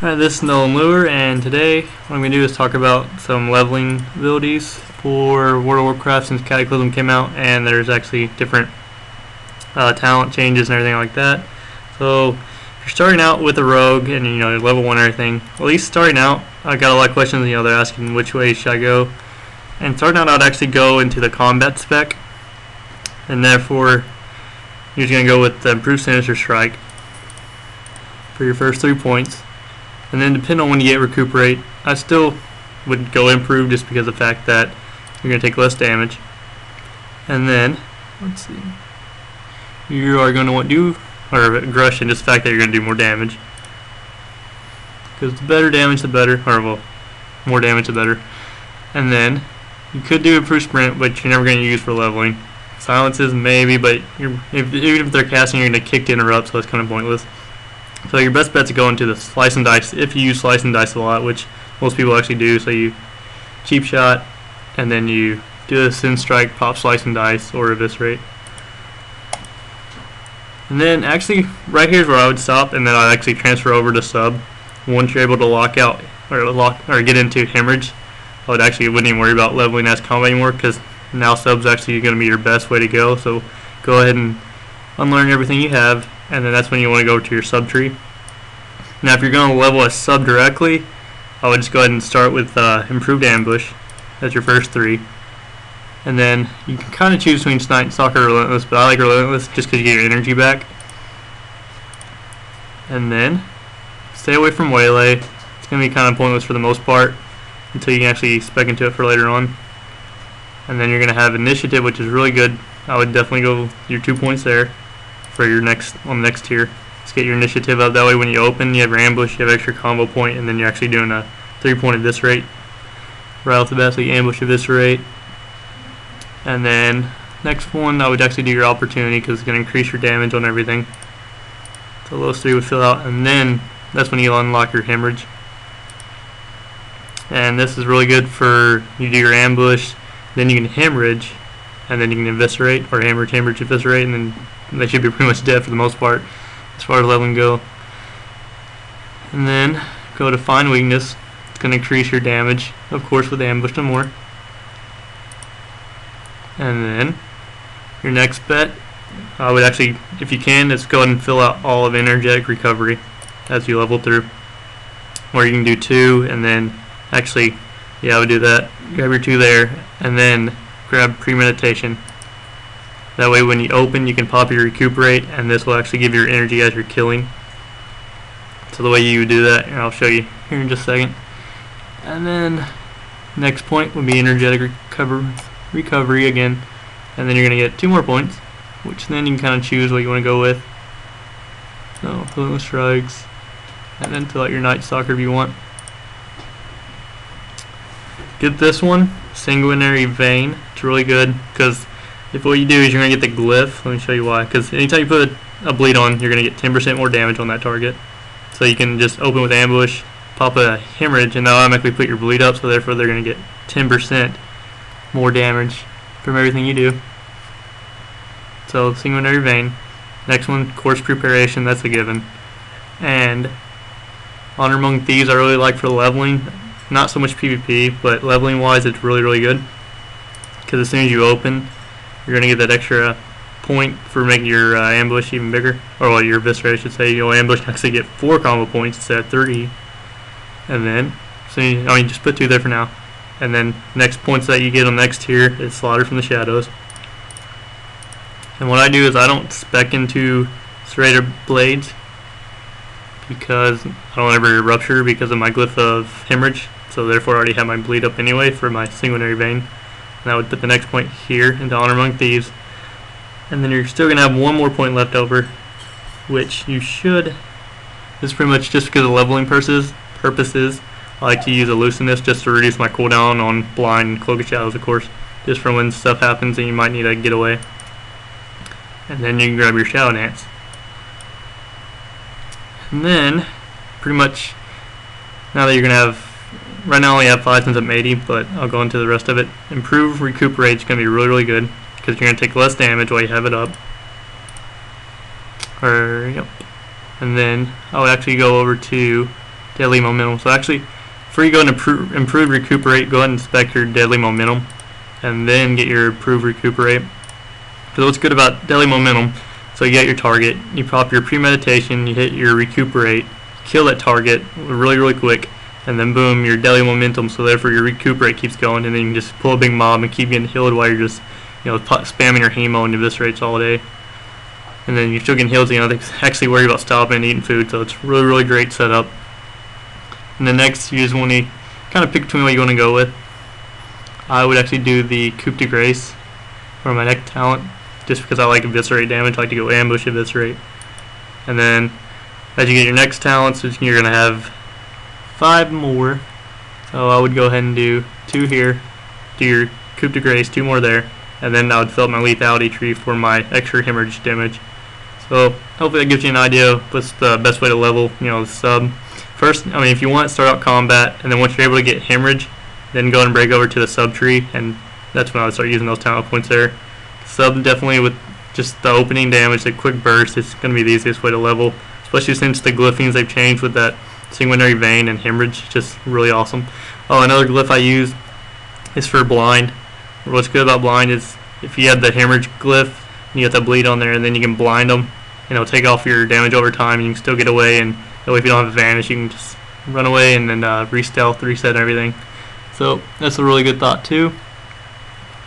Alright, this is Nolan Lure, and today what I'm going to do is talk about some leveling abilities for World of Warcraft since Cataclysm came out, and there's actually different talent changes and everything like that. So if you're starting out with a rogue and you're level 1 and everything, at least starting out, I got a lot of questions, they're asking which way should I go. And starting out, I'd actually go into the combat spec, and therefore you're just going to go with the improved sinister strike for your first 3 points. And then depending on when you get recuperate, I still would go improve just because of the fact that you're going to take less damage. And then, let's see, you are going to want to do, or aggression, just the fact that you're going to do more damage. Because the better damage the better, or well, more damage the better. And then, you could do improved sprint, but you're never going to use for leveling. Silences maybe, but even if they're casting, you're going to kick to interrupt, so it's kind of pointless. So your best bet to go into the slice and dice if you use slice and dice a lot, which most people actually do. So you cheap shot, and then you do the sin strike, pop slice and dice, or eviscerate. And then actually right here is where I would stop, and then I'd actually transfer over to sub. Once you're able to lock out or get into hemorrhage, I wouldn't even worry about leveling as combat anymore, because now sub's actually going to be your best way to go. So go ahead and unlearn everything you have, and then that's when you want to go to your sub tree. Now if you're going to level a sub directly, I would just go ahead and start with improved ambush. That's your first 3. And then you can kind of choose between Night Stalker or Relentless, but I like Relentless just because you get your energy back. And then stay away from Waylay. It's going to be kind of pointless for the most part until you can actually spec into it for later on. And then you're going to have Initiative, which is really good. I would definitely go your 2 points there for your next tier. Just get your initiative up. That way when you open, you have your ambush, you have extra combo point, and then you're actually doing a 3-point eviscerate right off the bat. So you ambush, eviscerate. And then next one, I would actually do your opportunity because it's going to increase your damage on everything. So those 3 would fill out, and then that's when you unlock your hemorrhage. And this is really good for you do your ambush, then you can hemorrhage, and then you can eviscerate, or hemorrhage, eviscerate, and then they should be pretty much dead for the most part as far as leveling go. And then go to find weakness. It's going to increase your damage, of course, with ambush and more. And then your next bet, I would actually, if you can, let's go ahead and fill out all of energetic recovery as you level through. Or you can do 2, and then actually, yeah, I would do that. Grab your 2 there, and then grab premeditation. That way when you open, you can pop your recuperate, and this will actually give you your energy as you're killing. So the way you do that, and I'll show you here in just a second. And then next point would be energetic recovery again, and then you're going to get 2 more points, which then you can kind of choose what you want to go with. So Relentless Strikes, and then fill out your Night Stalker if you want. Get this one, Sanguinary Vein. It's really good because if what you do is you're going to get the glyph. Let me show you why. Because anytime you put a bleed on, you're going to get 10% more damage on that target. So you can just open with ambush, pop a hemorrhage, and that'll automatically put your bleed up. So therefore they're going to get 10% more damage from everything you do. So Sanguinary Vein. Next one, Course Preparation. That's a given. And Honor Among Thieves I really like for leveling. Not so much PvP, but leveling wise it's really, really good. Because as soon as you open, you're going to get that extra point for making your ambush even bigger. Or well, your eviscerate I should say. You'll ambush actually get 4 combo points instead of 3. And then, so you just put 2 there for now. And then next points that you get on the next tier is Slaughter from the Shadows. And what I do is I don't spec into Serrated Blades because I don't ever rupture because of my glyph of hemorrhage. So therefore I already have my bleed up anyway for my Sanguinary Vein. And I would put the next point here into Honor Among Thieves. And then you're still going to have 1 more point left over, which you should. This is pretty much just because of leveling purposes. I like to use Elusiveness just to reduce my cooldown on Blind and Cloak of Shadows, of course, just for when stuff happens and you might need to get away. And then you can grab your Shadow Dance. And then, pretty much, now that you're going to have, right now I only have 5 since I'm 80, but I'll go into the rest of it. Improve Recuperate is going to be really, really good, because you're going to take less damage while you have it up. Yep. And then I would actually go over to deadly momentum. So actually, before you go into improve recuperate, go ahead and spec your deadly momentum, and then get your improve recuperate. Because what's good about deadly momentum, so you get your target, you pop your premeditation, you hit your recuperate, kill that target really quick, and then boom, your deadly momentum, so therefore your recuperate keeps going, and then you can just pull a big mob and keep getting healed while you're just, spamming your hemo and eviscerates all day. And then you're still getting healed, so you don't have to actually worry about stopping and eating food, so it's really great setup. And then next, you just want to kind of pick between what you want to go with. I would actually do the coup de grace for my next talent, just because I like eviscerate damage. I like to go ambush, eviscerate. And then as you get your next talents, you're going to have 5 more. So I would go ahead and do 2 here, do your coup de grace, 2 more there, and then I would fill up my lethality tree for my extra hemorrhage damage. So hopefully that gives you an idea of what's the best way to level, the sub. First, if you want, start out combat, and then once you're able to get hemorrhage, then go and break over to the sub tree, and that's when I would start using those talent points there. Sub definitely with just the opening damage, the quick burst, it's going to be the easiest way to level, especially since the glyphings they've changed with that sanguinary vein and hemorrhage, just really awesome. Oh, another glyph I use is for blind. What's good about blind is if you have the hemorrhage glyph, you get that bleed on there, and then you can blind them, take off your damage over time, and you can still get away, and that way if you don't have advantage, you can just run away and then re-stealth, reset everything. So that's a really good thought too.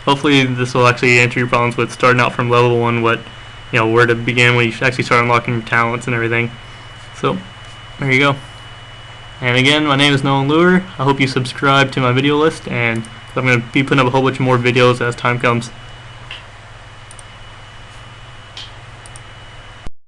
Hopefully this will actually answer your problems with starting out from level 1, where to begin when you actually start unlocking your talents and everything. So there you go. And again, my name is Nolan Lure. I hope you subscribe to my video list, and I'm going to be putting up a whole bunch more videos as time comes.